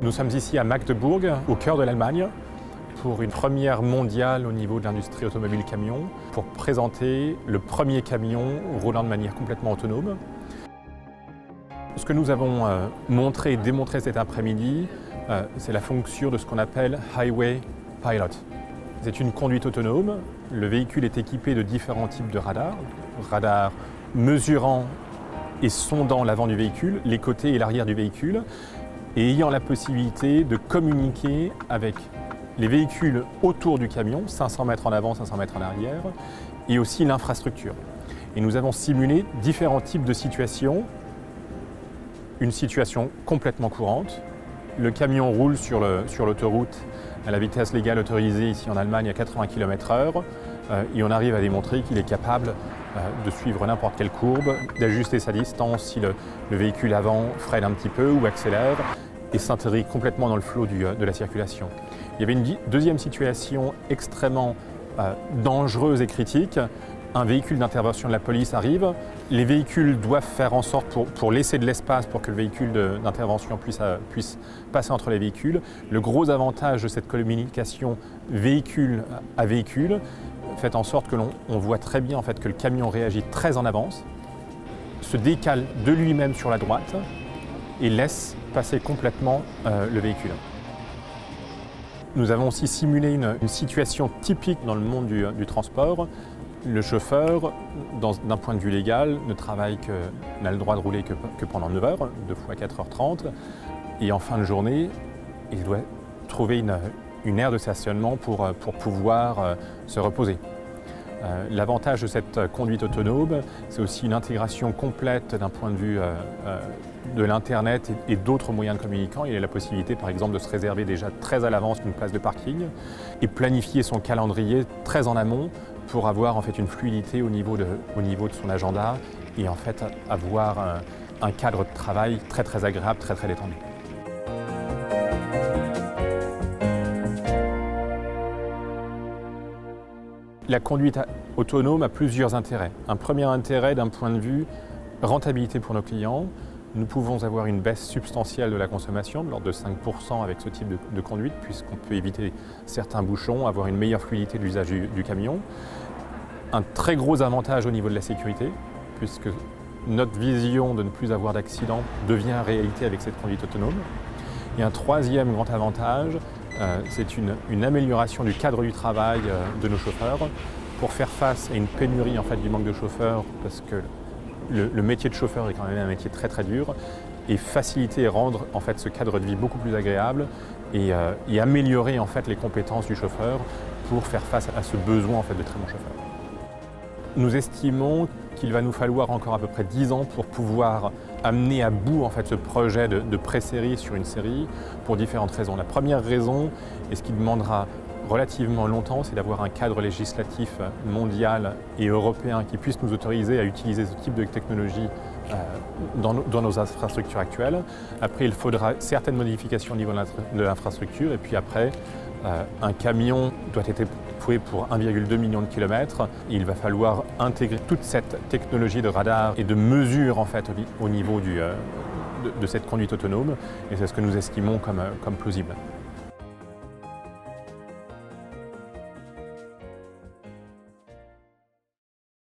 Nous sommes ici à Magdebourg, au cœur de l'Allemagne, pour une première mondiale au niveau de l'industrie automobile camion, pour présenter le premier camion roulant de manière complètement autonome. Ce que nous avons montré et démontré cet après-midi, c'est la fonction de ce qu'on appelle Highway Pilot. C'est une conduite autonome. Le véhicule est équipé de différents types de radars mesurant et sondant l'avant du véhicule, les côtés et l'arrière du véhicule, et ayant la possibilité de communiquer avec les véhicules autour du camion, 500 mètres en avant, 500 mètres en arrière, et aussi l'infrastructure. Et nous avons simulé différents types de situations. Une situation complètement courante. Le camion roule sur l'autoroute à la vitesse légale autorisée ici en Allemagne à 80 km/h et on arrive à démontrer qu'il est capable de suivre n'importe quelle courbe, d'ajuster sa distance si le véhicule avant freine un petit peu ou accélère et s'intègre complètement dans le flot de la circulation. Il y avait une deuxième situation extrêmement dangereuse et critique. Un véhicule d'intervention de la police arrive, les véhicules doivent faire en sorte pour laisser de l'espace pour que le véhicule d'intervention puisse passer entre les véhicules. Le gros avantage de cette communication véhicule à véhicule fait en sorte que l'on voit très bien en fait, que le camion réagit très en avance, se décale de lui-même sur la droite et laisse passer complètement le véhicule. Nous avons aussi simulé une situation typique dans le monde du transport. Le chauffeur, d'un point de vue légal, n'a le droit de rouler que pendant 9 heures, 2 fois 4h30. Et en fin de journée, il doit trouver une aire de stationnement pour pouvoir se reposer. L'avantage de cette conduite autonome, c'est aussi une intégration complète d'un point de vue de l'Internet et d'autres moyens de communicants. Il a la possibilité, par exemple, de se réserver déjà très à l'avance une place de parking et planifier son calendrier très en amont pour avoir en fait une fluidité au niveau de son agenda et en fait avoir un cadre de travail très agréable, très détendu. La conduite autonome a plusieurs intérêts. Un premier intérêt d'un point de vue rentabilité pour nos clients. Nous pouvons avoir une baisse substantielle de la consommation, de l'ordre de 5% avec ce type de conduite, puisqu'on peut éviter certains bouchons, avoir une meilleure fluidité de l'usage du camion. Un très gros avantage au niveau de la sécurité, puisque notre vision de ne plus avoir d'accident devient réalité avec cette conduite autonome. Et un troisième grand avantage, c'est une amélioration du cadre du travail de nos chauffeurs pour faire face à une pénurie en fait, du manque de chauffeurs, parce que le métier de chauffeur est quand même un métier très dur, et faciliter et rendre en fait, ce cadre de vie beaucoup plus agréable et améliorer en fait, les compétences du chauffeur pour faire face à ce besoin en fait, de très bons chauffeurs. Nous estimons qu'il va nous falloir encore à peu près 10 ans pour pouvoir amener à bout en fait, ce projet de pré-série sur une série pour différentes raisons. La première raison, et ce qui demandera relativement longtemps, c'est d'avoir un cadre législatif mondial et européen qui puisse nous autoriser à utiliser ce type de technologie dans nos infrastructures actuelles. Après, il faudra certaines modifications au niveau de l'infrastructure et puis après, un camion doit être équipé pour 1,2 million de kilomètres. Il va falloir intégrer toute cette technologie de radar et de mesure en fait, au niveau de cette conduite autonome et c'est ce que nous estimons comme plausible.